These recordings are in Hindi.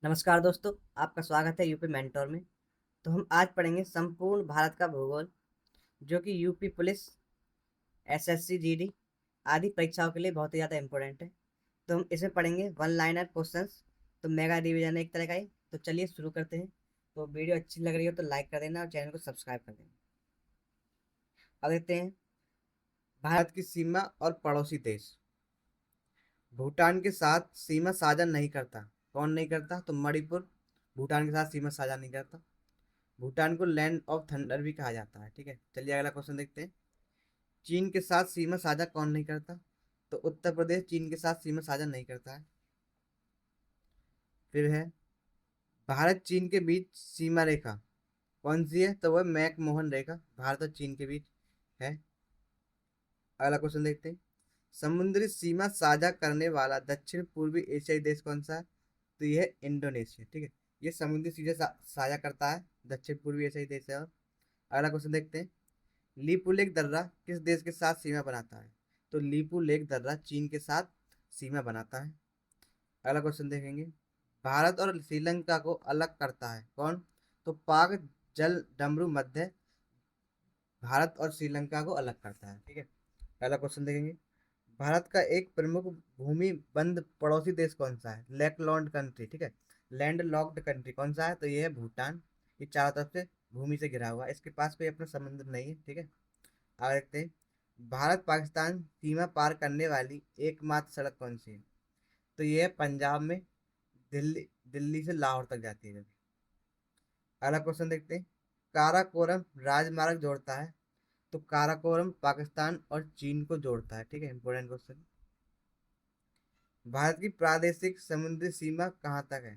नमस्कार दोस्तों, आपका स्वागत है यूपी मेंटोर में। तो हम आज पढ़ेंगे संपूर्ण भारत का भूगोल, जो कि यूपी पुलिस, एसएससी, जीडी आदि परीक्षाओं के लिए बहुत ही ज़्यादा इंपॉर्टेंट है। तो हम इसमें पढ़ेंगे वन लाइनर क्वेश्चंस। तो मेगा डिवीजन है एक तरह का ही। तो चलिए शुरू करते हैं। तो वीडियो अच्छी लग रही हो तो लाइक कर देना और चैनल को सब्सक्राइब कर देना। अब देखते हैं। भारत की सीमा और पड़ोसी देश। भूटान के साथ सीमा साझा नहीं करता। कौन नहीं करता? तो मणिपुर भूटान के साथ सीमा साझा नहीं करता। भूटान को लैंड ऑफ थंडर भी कहा जाता है। ठीक है, चलिए अगला क्वेश्चन देखते हैं। चीन के साथ सीमा साझा कौन नहीं करता? तो उत्तर प्रदेश चीन के साथ सीमा साझा नहीं करता है। फिर है भारत चीन के बीच सीमा रेखा कौन सी है? तो वह मैकमोहन रेखा भारत और चीन के बीच है। अगला क्वेश्चन देखते हैं। समुद्री सीमा साझा करने वाला दक्षिण पूर्वी एशियाई देश कौन सा है? तो यह है इंडोनेशिया। ठीक है, ये समुद्री सीमा साझा करता है, दक्षिण पूर्वी एशियाई देश है। और अगला क्वेश्चन देखते हैं। लीपू लेक दर्रा किस देश के साथ सीमा बनाता है? तो लीपू लेक दर्रा चीन के साथ सीमा बनाता है। अगला क्वेश्चन देखेंगे। भारत और श्रीलंका को अलग करता है कौन? तो पाक जल डमरू मध्य भारत और श्रीलंका को अलग करता है। ठीक है, अगला क्वेश्चन देखेंगे। भारत का एक प्रमुख भूमि बंद पड़ोसी देश कौन सा है? Land country. ठीक है, लैंड लॉक्ड कंट्री कौन सा है? तो ये है भूटान। ये चारों तरफ से भूमि से घिरा हुआ है, इसके पास कोई अपना समुद्र नहीं है। ठीक है, आगे देखते हैं। भारत पाकिस्तान सीमा पार करने वाली एकमात्र सड़क कौन सी है? तो ये है पंजाब में, दिल्ली दिल्ली से लाहौर तक जाती है। अगला क्वेश्चन देखते हैं। काराकोरम राजमार्ग जोड़ता है। तो काराकोरम पाकिस्तान और चीन को जोड़ता है। ठीक है, इंपॉर्टेंट क्वेश्चन। भारत की प्रादेशिक समुद्री सीमा कहाँ तक है?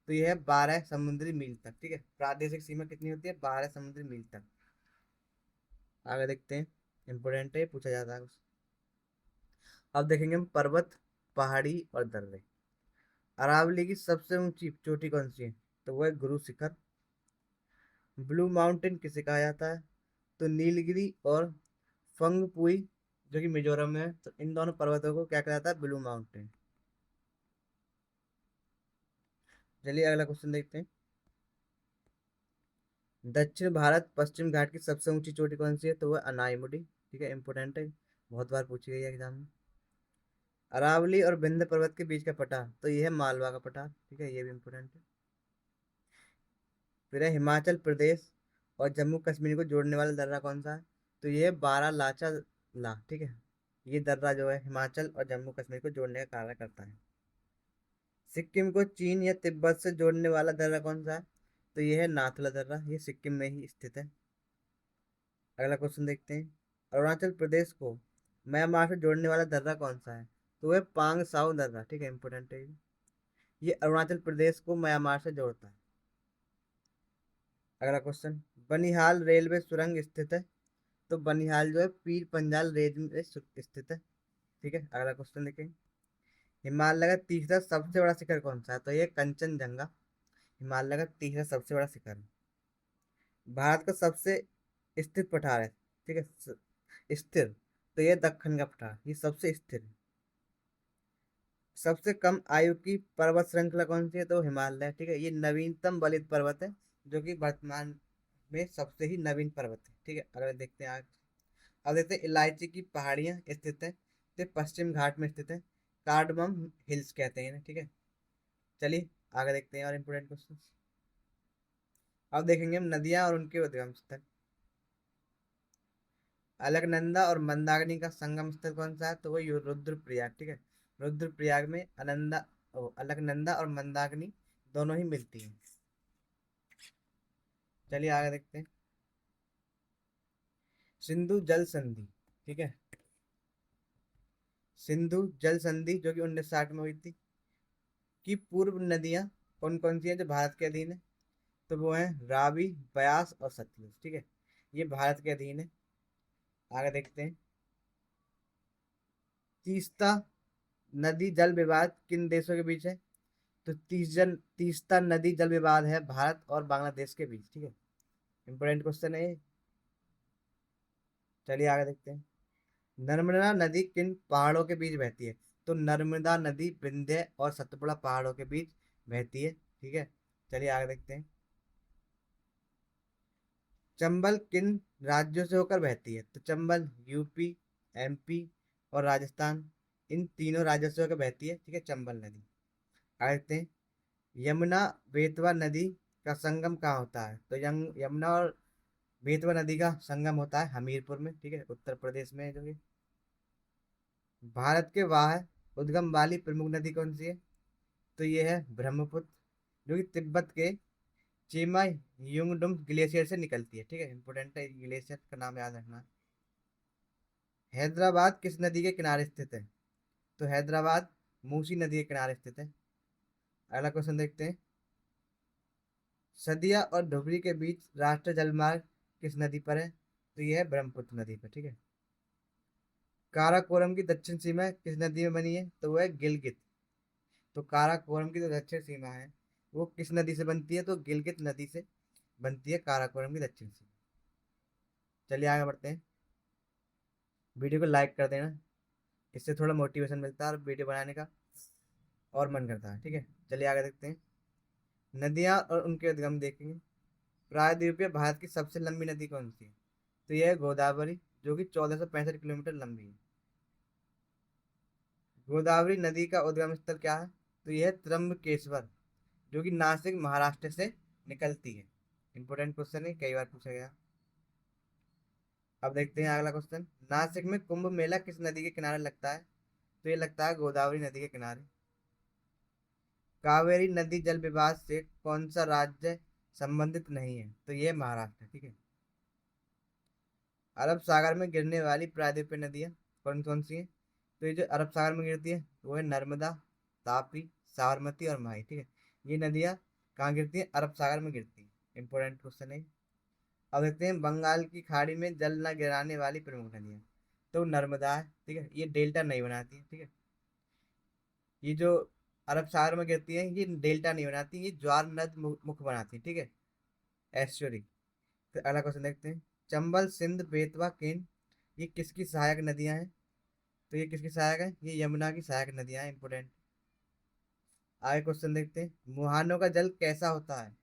तो यह है 12 समुद्री मील तक। ठीक है, प्रादेशिक सीमा कितनी होती है? 12 समुद्री मील तक। आगे देखते हैं, इंपॉर्टेंट है, पूछा जाता है। अब देखेंगे हम पर्वत, पहाड़ी और दर्रे। अरावली की सबसे ऊंची चोटी कौन सी है? तो वह है गुरु शिखर। ब्लू माउंटेन किसे कहा जाता है? तो नीलगिरी और फंगपुई, जो कि मिजोरम में है। तो इन दोनों पर्वतों को क्या कहा जाता है? Blue mountain. चलिए अगला क्वेश्चन देखते हैं। दक्षिण भारत पश्चिम घाट की सबसे ऊंची चोटी कौन सी है? तो वह अनाईमुडी। ठीक है, इंपोर्टेंट है, बहुत बार पूछी गई है एग्जाम में। अरावली और विंध्य पर्वत के बीच का पठार, तो यह है मालवा का पठार। ठीक है, ये भी इंपोर्टेंट है। फिर है हिमाचल प्रदेश और जम्मू कश्मीर को जोड़ने वाला दर्रा कौन सा है? तो ये है बारह लाचा ला। ठीक है, ये दर्रा जो है हिमाचल और जम्मू कश्मीर को जोड़ने का कार्य करता है। सिक्किम को चीन या तिब्बत से जोड़ने वाला दर्रा कौन सा है? तो ये है नाथुला दर्रा, ये सिक्किम में ही स्थित है। अगला क्वेश्चन देखते हैं। अरुणाचल प्रदेश को म्यांमार से जोड़ने वाला दर्रा कौन सा है? तो वह पांग साउ दर्रा। ठीक है, इंपोर्टेंट है ये अरुणाचल प्रदेश को म्यांमार से जोड़ता है। अगला क्वेश्चन। बनिहाल रेलवे सुरंग स्थित है। तो बनिहाल जो है पीर पंजाल रेंज में स्थित है। ठीक है, अगला क्वेश्चन देखें। हिमालय का तीसरा सबसे बड़ा शिखर कौन सा है? तो ये कंचनजंगा हिमालय का तीसरा सबसे बड़ा शिखर है। भारत का सबसे स्थिर पठार है। ठीक है, स्थिर, तो ये दक्कन का पठार, ये सबसे स्थिर है। सबसे कम आयु की पर्वत श्रृंखला कौन सी है? तो हिमालय। ठीक है, ये नवीनतम बलित पर्वत है, जो कि वर्तमान में सबसे ही नवीन पर्वत है। ठीक है, अगर देखते हैं आज। अब देखते हैं इलायची की पहाड़ियाँ स्थित है, तो पश्चिम घाट में स्थित है। कार्डमम हिल्स कहते हैं इन्हें। ठीक है, चलिए आगे देखते हैं और इम्पोर्टेंट क्वेश्चन। अब देखेंगे हम नदियां और उनके उद्गम स्थल। अलकनंदा और मंदाकिनी का संगम स्थल कौन सा है? तो वो रुद्रप्रयाग। ठीक है, रुद्रप्रयाग में अलकनंदा और मंदाकिनी दोनों ही मिलती हैं। चलिए आगे देखते हैं। सिंधु जल संधि। ठीक है, सिंधु जल संधि जो कि 1960 में हुई थी, की पूर्व नदियां कौन कौन सी हैं जो भारत के अधीन है? तो वो है रावी, ब्यास और सतलुज। ठीक है, ये भारत के अधीन है। आगे देखते हैं। तीस्ता नदी जल विवाद किन देशों के बीच है? तो तीस्ता नदी जल विवाद है भारत और बांग्लादेश के बीच। ठीक है, इंपोर्टेंट क्वेश्चन है ये। चलिए आगे देखते हैं। नर्मदा नदी किन पहाड़ों के बीच बहती है? तो नर्मदा नदी विंध्य और सतपुड़ा पहाड़ों के बीच बहती है। ठीक है, चलिए आगे देखते हैं। चंबल किन राज्यों से होकर बहती है? तो चंबल यूपी, एमपी और राजस्थान, इन तीनों राज्यों से होकर बहती है, ठीक है, चंबल नदी। आगे देखते हैं। यमुना बेतवा नदी का संगम कहाँ होता है? तो यमुना और बेतवा नदी का संगम होता है हमीरपुर में, ठीक है, उत्तर प्रदेश में है जो कि। भारत के बाहर उद्गम वाली प्रमुख नदी कौन सी है? तो ये है ब्रह्मपुत्र, जो कि तिब्बत के चीमा युंगडुम ग्लेशियर से निकलती है, ठीक है, इंपोर्टेंट है, ग्लेशियर का नाम याद रखना। हैदराबाद किस नदी के किनारे स्थित है? तो हैदराबाद मूसी नदी के किनारे स्थित है। अगला क्वेश्चन देखते हैं। सदिया और धुबरी के बीच राष्ट्रीय जलमार्ग किस नदी पर है? तो यह है ब्रह्मपुत्र नदी पर, ठीक है। काराकोरम की दक्षिण सीमा किस नदी में बनी है? तो वह है गिलगित। तो काराकोरम की जो दक्षिण सीमा है वो किस नदी से बनती है? तो गिलगित नदी से बनती है काराकोरम की दक्षिण सीमा। चलिए आगे बढ़ते हैं। वीडियो को लाइक कर देना, इससे थोड़ा मोटिवेशन मिलता है और वीडियो बनाने का और मन करता है, ठीक है। चलिए आगे देखते हैं। नदियाँ और उनके उद्गम देखेंगे। प्रायद्वीपीय भारत की सबसे लंबी नदी कौन सी है? तो यह है गोदावरी, जो कि 1465 किलोमीटर लंबी है। गोदावरी नदी का उद्गम स्थल क्या है? तो यह है त्र्यंबकेश्वर, जो कि नासिक महाराष्ट्र से निकलती है। इंपोर्टेंट क्वेश्चन है, कई बार पूछा गया। अब देखते हैं अगला क्वेश्चन। नासिक में कुंभ मेला किस नदी के किनारे लगता है? तो ये लगता है गोदावरी नदी के किनारे। कावेरी नदी जल विवाद से कौन सा राज्य संबंधित नहीं है? तो ये महाराष्ट्र, ठीक है। अरब सागर में गिरने वाली प्रायद्वीपीय नदियां कौन कौन सी हैं? तो ये जो अरब सागर में गिरती है वो है नर्मदा, तापी, साबरमती और माही, ठीक है। ये नदियां कहाँ गिरती हैं? अरब सागर में गिरती हैं। इंपॉर्टेंट क्वेश्चन है। अब देखते हैं बंगाल की खाड़ी में जल न गिराने वाली प्रमुख नदियां। तो नर्मदा है, ठीक है, ये डेल्टा नहीं बनाती है, ठीक है। ये जो अरब सागर में गिरती है ये डेल्टा नहीं बनाती, ये ज्वार नद मुख बनाती है, ठीक है, एस्चुरी। फिर अगला क्वेश्चन देखते हैं। चंबल, सिंध, बेतवा, केन, ये किसकी सहायक नदियां हैं? तो ये किसकी सहायक है? ये यमुना की सहायक नदियां हैं, इंपोर्टेंट। आगे क्वेश्चन देखते हैं। मुहानों का जल कैसा होता है?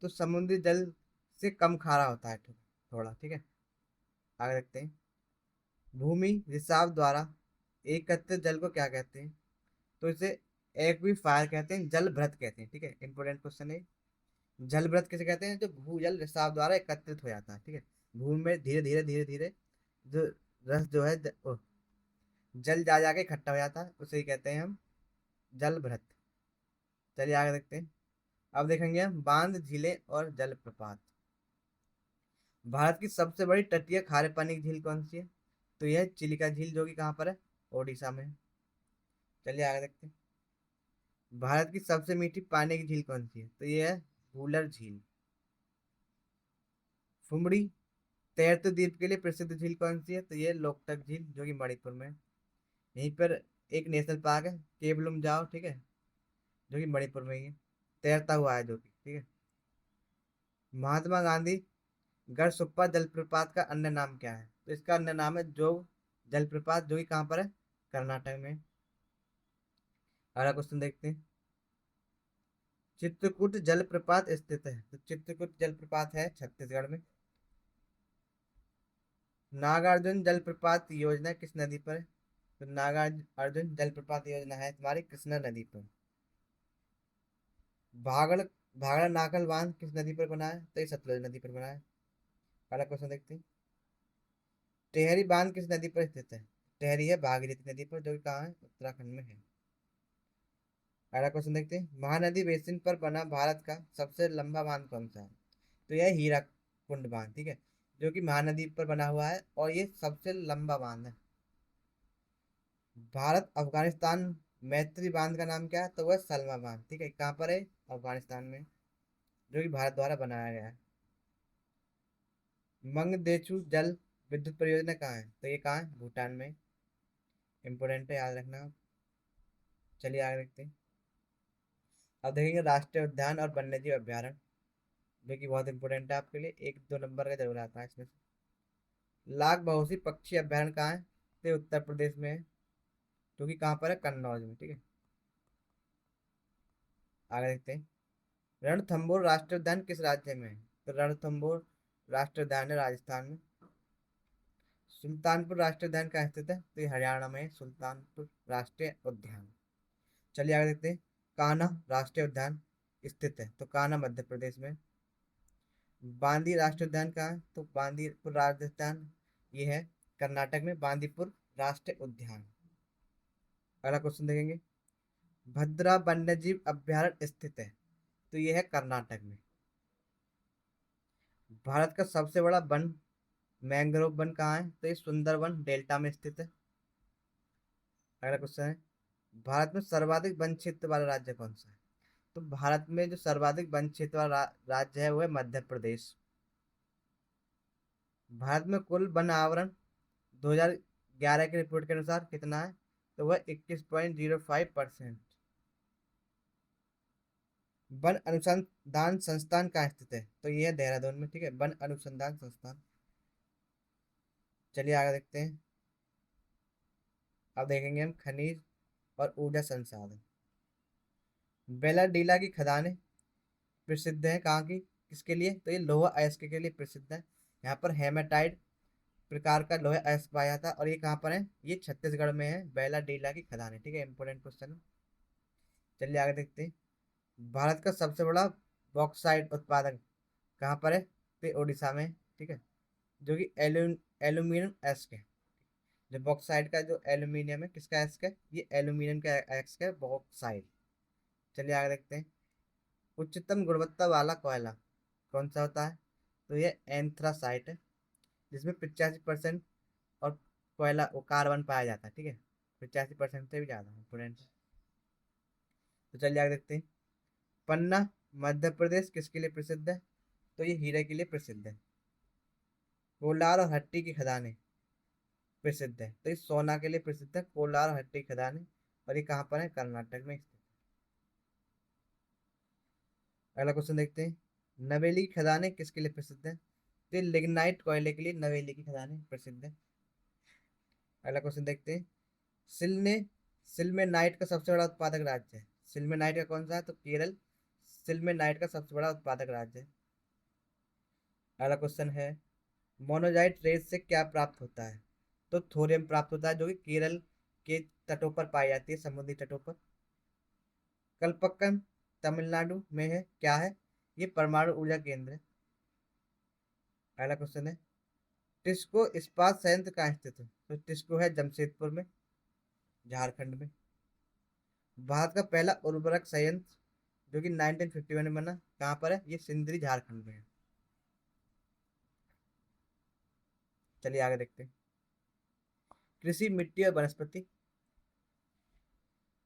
तो समुद्री जल से कम खारा होता है, थोड़ा, ठीक है। आगे देखते हैं। भूमि रिसाव द्वारा एकत्रित जल को क्या कहते हैं? तो इसे एक्वीफायर कहते हैं, जल भृत कहते हैं, ठीक है, इंपोर्टेंट क्वेश्चन है। जल भृत किसे कहते हैं? जो भूजल रिसाव द्वारा एकत्रित हो जाता है, ठीक है, भूमि में धीरे धीरे धीरे धीरे जो रस जो है जल जा जाके इकट्ठा हो जाता है, उसे ही कहते हैं हम जल भृत। चलिए आगे देखते हैं। अब देखेंगे हम बांध, झीलें और जलप्रपात। भारत की सबसे बड़ी तटीय खारे पानी की झील कौन सी है? तो यह है चिलिका झील, जो कि कहाँ पर है? ओडिशा में है। चलिए आगे देखते हैं। भारत की सबसे मीठी पानी की झील कौन सी है? तो यह है वूलर झील। फुमड़ी तैरते द्वीप के लिए प्रसिद्ध झील कौन सी है? तो यह है लोकटक झील, जो कि मणिपुर में है। यहीं पर एक नेशनल पार्क है केवलुम जाओ, ठीक है, जो कि मणिपुर में ही है, तैरता हुआ है जो कि, ठीक है। महात्मा गांधी गढ़सुप्पा जलप्रपात का अन्य नाम क्या है? तो इसका अन्य नाम है जोग जलप्रपात, जो कि कहाँ पर है? कर्नाटक में। अगला क्वेश्चन देखते हैं। चित्रकूट जलप्रपात स्थित है? तो चित्रकूट जलप्रपात है छत्तीसगढ़ में। नागार्जुन जलप्रपात योजना किस नदी पर है? तो नागार्जुन जलप्रपात योजना है तुम्हारी कृष्णा नदी पर। भागड़ भागड़ नाकल बांध किस नदी पर बना है? तो ये सतलुज नदी पर बना है। अगला क्वेश्चन देखते हैं। टेहरी बांध किस नदी पर स्थित है? टेहरी है भागीरथी नदी पर, जो कि कहाँ है? उत्तराखंड में है। अगला क्वेश्चन देखते हैं। महानदी बेसिन पर बना भारत का सबसे लंबा बांध कौन सा है? तो यह हीरा कुंड बांध, ठीक है, जो कि महानदी पर बना हुआ है और ये सबसे लंबा बांध है। भारत अफगानिस्तान मैत्री बांध का नाम क्या है? तो वह सलमा बांध, ठीक है, कहाँ पर है? अफगानिस्तान में, जो कि भारत द्वारा बनाया गया है। मंगदेचु जल विद्युत परियोजना कहाँ है? तो ये कहाँ है? भूटान में। इंपोर्टेंट है, याद रखना। चलिए आगे देखते हैं। अब देखेंगे राष्ट्रीय उद्यान और वन्यजीव अभ्यारण्य, जो कि बहुत इंपॉर्टेंट है आपके लिए, एक दो नंबर का जरूर आता है इसमें से। लाख बहुसी पक्षी अभ्यारण्य कहाँ है? तो ये उत्तर प्रदेश में है, जो कि कहाँ पर है? कन्नौज में, ठीक है। आगे देखते हैं। रणथंभौर राष्ट्रीय उद्यान किस राज्य में है? तो रणथंभौर राष्ट्रीय उद्यान है राजस्थान में। सुल्तानपुर राष्ट्रीय उद्यान कहाँ स्थित है? तो ये हरियाणा में है, सुल्तानपुर राष्ट्रीय उद्यान। चलिए आगे देखते हैं। कान्हा राष्ट्रीय उद्यान स्थित है? तो कान्हा मध्य प्रदेश में। बांदी राष्ट्रीय उद्यान कहाँ है? तो बांदीपुर राजस्थान, ये है कर्नाटक में बांदीपुर राष्ट्रीय उद्यान। अगला क्वेश्चन देखेंगे। भद्रा वन्यजीव अभ्यारण्य स्थित है? तो ये है कर्नाटक में। भारत का सबसे बड़ा वन मैंग्रोव वन कहाँ है? तो ये सुंदरबन डेल्टा में स्थित है। अगला क्वेश्चन है। भारत में सर्वाधिक वन क्षेत्र वाला राज्य कौन सा है? तो भारत में जो सर्वाधिक वन क्षेत्र वाला राज्य है वो है मध्य प्रदेश। भारत में कुल वन आवरण 2011 की रिपोर्ट के अनुसार कितना है? तो वह 21.05%। वन अनुसंधान संस्थान कहाँ स्थित है? तो ये है देहरादून में, ठीक है, वन अनुसंधान संस्थान। चलिए आगे देखते हैं। अब देखेंगे हम खनिज और ऊर्जा संसाधन। बेलाडीला की खदानें प्रसिद्ध है कहाँ की, किसके लिए? तो ये लोहा अयस्क के लिए प्रसिद्ध है। यहाँ पर हेमाटाइट प्रकार का लोहा अयस्क पाया था, और ये कहाँ पर है? ये छत्तीसगढ़ में है, बेलाडीला की खदानें, ठीक है, इंपोर्टेंट क्वेश्चन है। चलिए आगे देखते हैं। भारत का सबसे बड़ा बॉक्साइट उत्पादक कहाँ पर है? तो ये उड़ीसा में, ठीक है, जो कि एल्यूमिनियम एस्क है। जो बॉक्साइट का जो एल्यूमिनियम है, किसका एस्क है? ये एल्यूमिनियम का एस्क है, बॉक्साइट। चलिए आगे देखते हैं। उच्चतम गुणवत्ता वाला कोयला कौन सा होता है? तो ये एंथ्रासाइट है, जिसमें 85% और कोयला वो कार्बन पाया जाता है, ठीक है, 85% से भी ज़्यादा इंपोर्टेंट है। तो चलिए आगे देखते हैं। पन्ना मध्य प्रदेश किसके लिए प्रसिद्ध है? तो ये हीरे के लिए प्रसिद्ध है। कोलार और हट्टी की खदानें प्रसिद्ध है? तो ये सोना के लिए प्रसिद्ध है, कोलार और हट्टी खदानें। और ये कहाँ पर है? कर्नाटक में स्थित। अगला क्वेश्चन देखते हैं। नवेली की खदानें किसके लिए प्रसिद्ध है? तो लिग्नाइट कोयले के लिए नवेली की खदानें प्रसिद्ध है। अगला क्वेश्चन देखते हैं। सिल ने सिल्मेनाइट का सबसे बड़ा उत्पादक राज्य है? सिल्मेनाइट का कौन सा है? तो केरल सिल्मेनाइट का सबसे बड़ा उत्पादक राज्य है। अगला क्वेश्चन है। मोनोजाइट रेत से क्या प्राप्त होता है? तो थोरियम प्राप्त होता है, जो कि केरल के तटों पर पाई जाती है, समुद्री तटों पर। कलपक्कम तमिलनाडु में है, क्या है? ये परमाणु ऊर्जा केंद्र है। अगला क्वेश्चन है। टिस्को इस्पात संयंत्र कहाँ स्थित है? तो टिस्को है जमशेदपुर में, झारखंड में। भारत का पहला उर्वरक संयंत्र जो कि 1951 में बना, कहाँ पर है? ये सिंदरी झारखंड में है। चलिए आगे देखते हैं। कृषि मिट्टी और वनस्पति।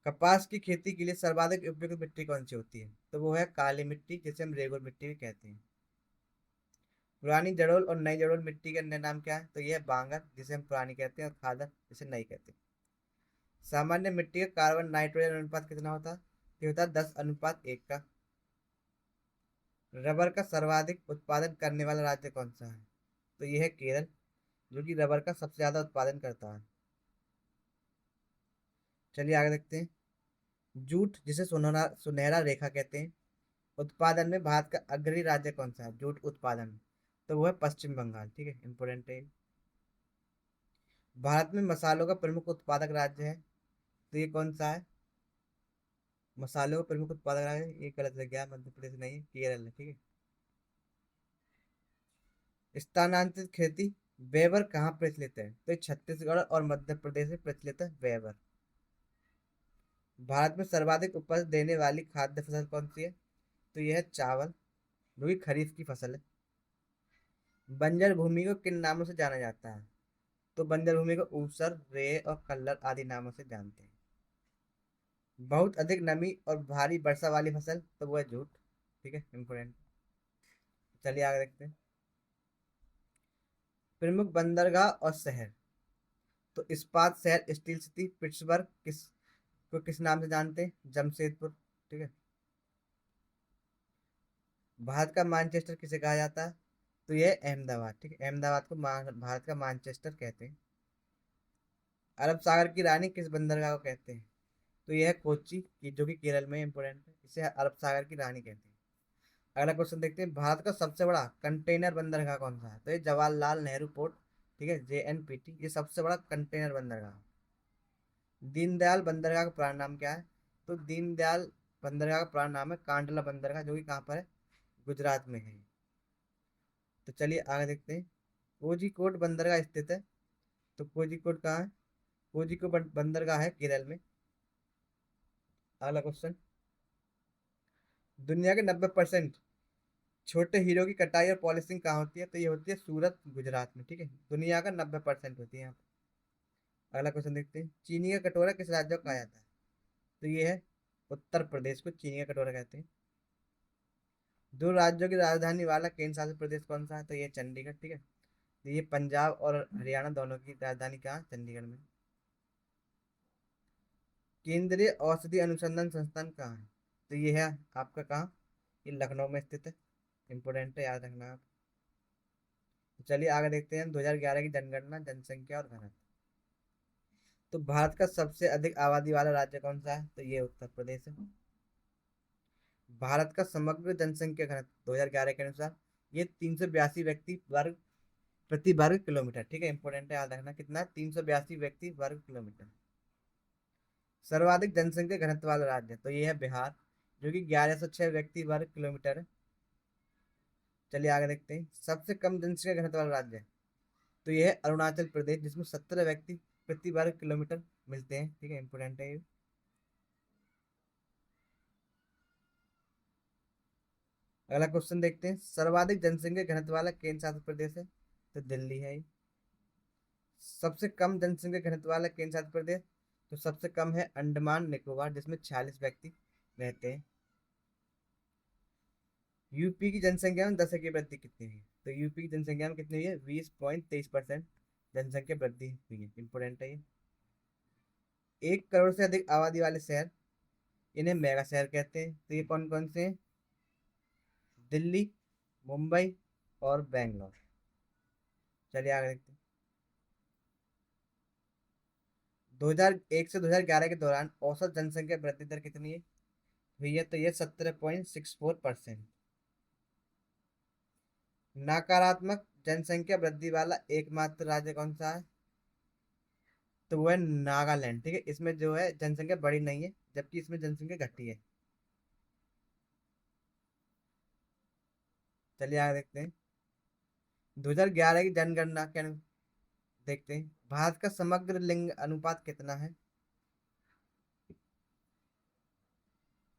कपास की खेती के लिए सर्वाधिक उपयुक्त मिट्टी कौन सी होती है? तो वो है काली मिट्टी, जिसे हम रेगुर मिट्टी भी कहते हैं। पुरानी जड़ोल और नई जड़ोल मिट्टी के अन्य नाम क्या है? तो ये है बांगर, जिसे हम पुरानी कहते हैं, और खादर, जिसे नई कहते हैं। सामान्य मिट्टी का कार्बन नाइट्रोजन अनुपात कितना होता है? ये होता है 10:1 का। रबर का सर्वाधिक उत्पादन करने वाला राज्य कौन सा है? तो ये है केरल, जो कि रबर का सबसे ज्यादा उत्पादन करता है। चलिए आगे देखते हैं। जूट, जिसे सुनहरा सुनहरा रेखा कहते हैं, उत्पादन में भारत का अग्रणी राज्य कौन सा है जूट उत्पादन में? तो वो है पश्चिम बंगाल, ठीक है, इंपोर्टेंट है। भारत में मसालों का प्रमुख उत्पादक राज्य है, तो ये कौन सा है? मसालों का प्रमुख उत्पादक राज्य, ये गलत लग गया, मध्य प्रदेश नहीं है, केरल है, ठीक है। स्थानांतरित खेती वेबर कहाँ प्रचलित है? तो ये छत्तीसगढ़ और मध्य प्रदेश में प्रचलित है वेबर। भारत में सर्वाधिक उपज देने वाली खाद्य फसल कौन सी है? तो यह है चावल, जो कि खरीफ की फसल है। बंजर भूमि को किन नामों से जाना जाता है? तो बंजर भूमि को ऊसर, रेय और कल्लर आदि नामों से जानते हैं। बहुत अधिक नमी और भारी वर्षा वाली फसल, तो वो है जूट, ठीक है, इंपोर्टेंट। चलिए आगे देखते हैं। प्रमुख बंदरगाह और शहर। तो इस्पात शहर स्टील सिटी पिट्सबर्ग किस नाम से जानते हैं? जमशेदपुर, ठीक है। भारत का मैनचेस्टर किसे कहा जाता है? तो ये है अहमदाबाद, ठीक है, अहमदाबाद को भारत का मैनचेस्टर कहते हैं। अरब सागर की रानी किस बंदरगाह को कहते हैं? तो यह है कोच्चि, जो कि केरल में इंपोर्टेंट है, इसे अरब सागर की रानी कहते हैं। अगला क्वेश्चन देखते हैं, भारत का सबसे बड़ा कंटेनर बंदरगाह कौन सा है? तो ये जवाहरलाल नेहरू पोर्ट, ठीक है, JNPT, ये सबसे बड़ा कंटेनर बंदरगाह। दीनदयाल बंदरगाह का पुराना नाम क्या है? तो दीनदयाल बंदरगाह का पुराना नाम है कांडला बंदरगाह, जो कि कहाँ पर है? गुजरात में है। तो चलिए आगे देखते हैं, कोझिकोड बंदरगाह स्थित है। तो कोझिकोड कहाँ है? कोझिकोड बंदरगाह है केरल में। अगला क्वेश्चन, दुनिया के 90% छोटे हीरो की कटाई और पॉलिशिंग कहाँ होती है? तो ये होती है सूरत, गुजरात में, ठीक है। दुनिया का 90% होती है यहाँ पे। अगला क्वेश्चन देखते हैं, चीनी का कटोरा किस राज्य को कहा जाता है? तो ये है उत्तर प्रदेश को चीनी का कटोरा कहते हैं। दो राज्यों की राजधानी वाला केंद्र शासित प्रदेश कौन सा है? तो ये चंडीगढ़, ठीक है। तो ये पंजाब और हरियाणा दोनों की राजधानी कहाँ? चंडीगढ़ में। केंद्रीय औषधि अनुसंधान संस्थान कहाँ है? तो ये है आपका कहाँ? ये लखनऊ में स्थित है। इंपोर्टेंट है, याद रखना आप। तो चलिए आगे देखते हैं, 2011 की जनगणना, जनसंख्या और घनत्व। तो भारत का सबसे अधिक आबादी वाला राज्य कौन सा है? तो ये उत्तर प्रदेश है। भारत का समग्र जनसंख्या घनत्व 2011 के अनुसार ये 382 व्यक्ति वर्ग प्रति वर्ग किलोमीटर, ठीक है। इंपोर्टेंट है, याद रखना कितना? 382 व्यक्ति वर्ग किलोमीटर। सर्वाधिक जनसंख्या घनत्व वाला राज्य, तो ये है बिहार, जो कि 1106 व्यक्ति वर्ग किलोमीटर है। चलिए आगे देखते हैं, सबसे कम जनसंख्या घनत्व वाला राज्य, तो ये है अरुणाचल प्रदेश, जिसमें 17 व्यक्ति प्रति वर्ग किलोमीटर मिलते हैं, ठीक है। इंपोर्टेंट है ये। अगला क्वेश्चन देखते हैं, सर्वाधिक जनसंख्या घनत्व वाला केंद्र शासित प्रदेश है? तो दिल्ली है ये। सबसे कम जनसंख्या घनत्व वाला केंद्र शासित प्रदेश, तो सबसे कम है अंडमान निकोबार, जिसमें 46 व्यक्ति रहते हैं। यूपी की जनसंख्या में 10 की वृद्धि कितनी हुई है? तो यूपी की जनसंख्या में कितनी हुई है? 20.23% जनसंख्या वृद्धि हुई है। इंपोर्टेंट है ये। 1 करोड़ से अधिक आबादी वाले शहर, इन्हें मेगा शहर कहते हैं। तो ये कौन कौन से हैं? दिल्ली, मुंबई और बेंगलोर। चलिए आगे देखते हैं, 2001 से 2011 के दौरान औसत जनसंख्या वृद्धि दर कितनी है? भैया तो ये 17.64%। नकारात्मक जनसंख्या वृद्धि वाला एकमात्र राज्य कौन सा है? तो वो है नागालैंड, ठीक है। इसमें जो है जनसंख्या बड़ी नहीं है, जबकि इसमें जनसंख्या घटी है। चलिए आगे देखते हैं, 2011 की जनगणना के देखते हैं, भारत का समग्र लिंग अनुपात कितना है?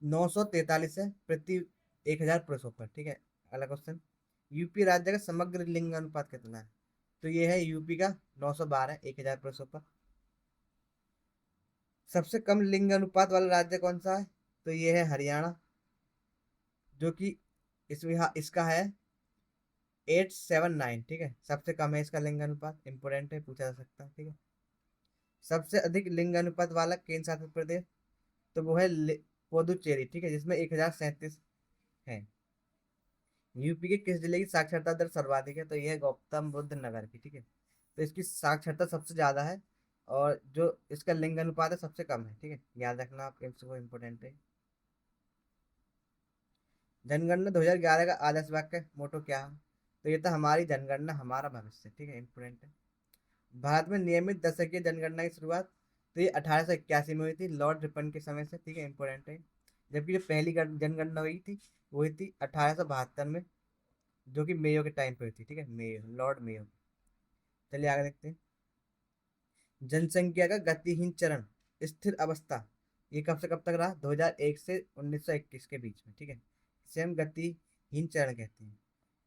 943 है प्रति 1000 पुरुषों पर, ठीक है। अगला क्वेश्चन, यूपी राज्य का समग्र लिंग अनुपात कितना है? तो ये है यूपी का 912, 1000 पुरुषों पर। सबसे कम लिंग अनुपात वाला राज्य कौन सा है? तो ये है हरियाणा, जो कि इसमें इसका है 879, ठीक है। सबसे कम है इसका लिंग अनुपात। इंपोर्टेंट है, पूछा जा सकता है, ठीक है। सबसे अधिक लिंग अनुपात वाला केंद्र शासित प्रदेश, तो वो है पुदुचेरी, ठीक है, जिसमें 1037 है। यूपी के किस जिले की साक्षरता दर सर्वाधिक है? तो यह है गौतम बुद्ध नगर की, ठीक है। तो इसकी साक्षरता सबसे ज्यादा है, और जो इसका लिंग अनुपात है सबसे कम है, ठीक है। याद रखना आपके को, इम्पोर्टेंट है। जनगणना 2011 का आदर्श वाक्य मोटो क्या है? तो ये था, हमारी जनगणना हमारा भविष्य, ठीक है। इंपोर्टेंट है। भारत में नियमित दशकीय जनगणना की शुरुआत, तो ये 1881 में हुई थी, लॉर्ड रिपन के समय से, ठीक है। इंपोर्टेंट है। जबकि जो पहली जनगणना हुई थी वो हुई थी 1872 में, जो कि मेयो के टाइम पे हुई थी, ठीक है। Mayo, Lord Mayo. चलिए आगे देखते हैं, जनसंख्या का गतिहीन चरण, स्थिर अवस्था, ये कब से कब तक रहा? 2001 से 1921 के बीच में, ठीक है। इसे हम गतिहीन चरण कहते हैं।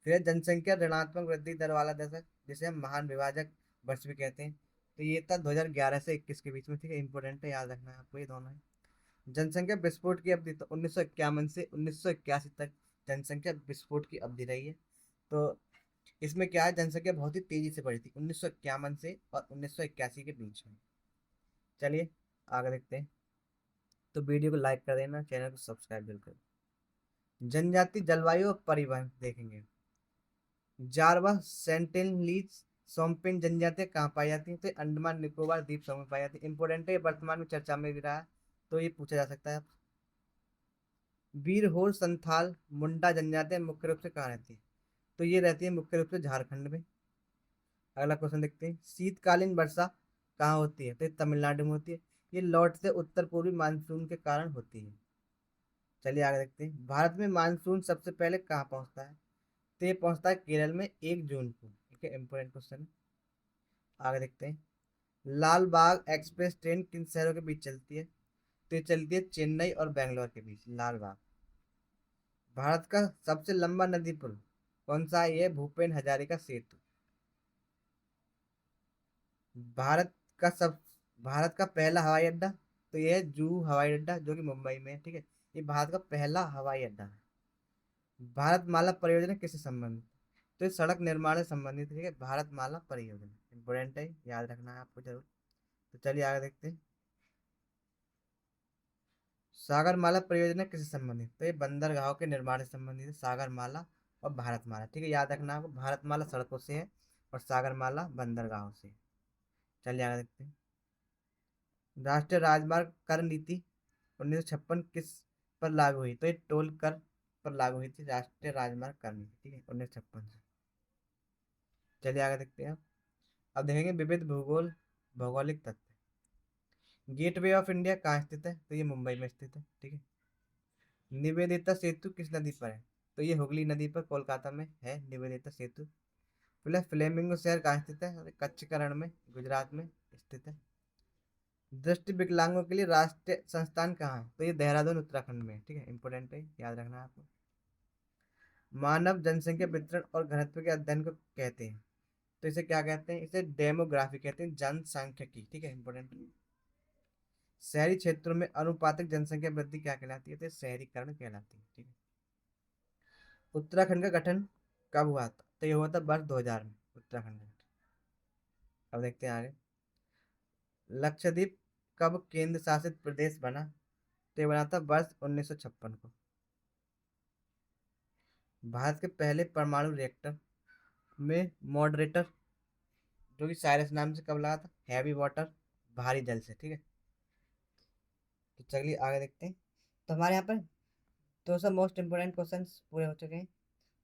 फिर है जनसंख्या ऋणात्मक वृद्धि दर वाला दशक, जिसे हम महान विभाजक वर्ष भी कहते हैं। तो ये था 2011 से 21 के बीच में, ठीक है। इंपोर्टेंट है, याद रखना है आपको ये दोनों है। जनसंख्या विस्फोट की अवधि, तो 1951 से 1981 तक जनसंख्या विस्फोट की अवधि रही है। तो इसमें क्या है, जनसंख्या बहुत ही तेजी से बढ़ी थी 1951 से और 1981 के बीच में। चलिए आगे देखते हैं, तो वीडियो को लाइक कर देना, चैनल को सब्सक्राइब जरूर करें। जनजाति, जलवायु और परिवहन देखेंगे। जारवा सेंटिनलीज सोमपेन जनजातियां कहाँ पाई जाती हैं? तो ये अंडमान निकोबार द्वीप समूह में पाई जाती है। इंपोर्टेंट है, वर्तमान में चर्चा में भी रहा है, तो ये पूछा जा सकता है। बीरहोर संथाल मुंडा जनजातियां मुख्य रूप से कहाँ रहती है? तो ये रहती है मुख्य रूप से झारखंड में। अगला क्वेश्चन देखते हैं, शीतकालीन वर्षा कहाँ होती है? तो ये तमिलनाडु में होती है। ये लौटते उत्तर पूर्वी मानसून के कारण होती है। चलिए आगे देखते हैं, भारत में मानसून सबसे पहले कहाँ पहुंचता है? तो ये पहुंचता है केरल में 1 जून को। ठीक है, इंपॉर्टेंट क्वेश्चन है। आगे देखते हैं, लाल बाग एक्सप्रेस ट्रेन किन शहरों के बीच चलती है? तो ये चलती है चेन्नई और बैंगलोर के बीच, लाल बाग। भारत का सबसे लंबा नदी पुल कौन सा है? ये भूपेन हजारिका सेतु। भारत का सब भारत का पहला हवाई अड्डा, तो ये है जुहू हवाई अड्डा जो कि मुंबई में है। ठीक है, ये भारत का पहला हवाई अड्डा है। भारत माला परियोजना किससे संबंधित? तो ये सड़क निर्माण से संबंधित है। ठीक है, भारत माला परियोजना इंपोर्टेंट है, याद रखना है आपको जरूर। तो चलिए आगे देखते हैं, सागरमाला परियोजना किससे संबंधित? तो ये बंदरगाहों के निर्माण से संबंधित है, सागरमाला और भारतमाला। ठीक है, याद रखना आपको, भारतमाला सड़कों से है और सागरमाला बंदरगाहों से है। चलिए आगे देखते हैं, राष्ट्रीय राजमार्ग कर नीति 1956 किस पर लागू हुई? तो ये टोल कर पर लागू हुई थी, राष्ट्रीय राजमार्ग कर नीति। ठीक है, 1956 से। चलिए आगे देखते हैं, अब देखेंगे विविध भौगोलिक तथ्य। गेटवे ऑफ इंडिया कहाँ स्थित है? तो ये मुंबई में स्थित है। ठीक है, निवेदिता सेतु किस नदी पर है? तो ये हुगली नदी पर कोलकाता में है निवेदिता सेतु। प्लस फ्लेमिंगो शहर कहाँ स्थित है? कच्चीकरण में, गुजरात में स्थित है। दृष्टि विकलांगों के लिए राष्ट्रीय संस्थान कहाँ है? तो ये देहरादून उत्तराखंड में है। ठीक है, इंपोर्टेंट है, याद रखना है आपको। मानव जनसंख्या वितरण और घनत्व के अध्ययन को कहते हैं? तो इसे क्या कहते हैं? इसे डेमोग्राफी कहते हैं, जनसांख्यिकी। ठीक है, इंपोर्टेंट। शहरी क्षेत्रों में अनुपातिक जनसंख्या वृद्धि क्या कहलाती है? तो शहरीकरण कहलाती है। ठीक है, उत्तराखंड का गठन कब हुआ था? तो ये हुआ था वर्ष 2000 में, उत्तराखंड का गठन। अब देखते हैं आगे, लक्षद्वीप कब केंद्र शासित प्रदेश बना? तो ये बना था वर्ष 1956 को। भारत के पहले परमाणु रिएक्टर में मॉडरेटर जो कि साइरस नाम से कब लगा था? हैवी वाटर, भारी जल से। ठीक है, तो चलिए आगे देखते हैं। तो हमारे यहाँ पर 200 मोस्ट इंपोर्टेंट क्वेश्चंस पूरे हो चुके हैं।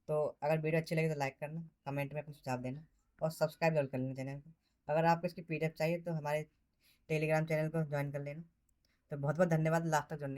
तो अगर वीडियो अच्छी लगे तो लाइक करना, कमेंट में अपने सुझाव देना और सब्सक्राइब जरूर कर लेना चैनल को। अगर आपको इसकी पीडीएफ चाहिए तो हमारे टेलीग्राम चैनल को ज्वाइन कर लेना। तो बहुत बहुत धन्यवाद लास्ट तक जुड़ने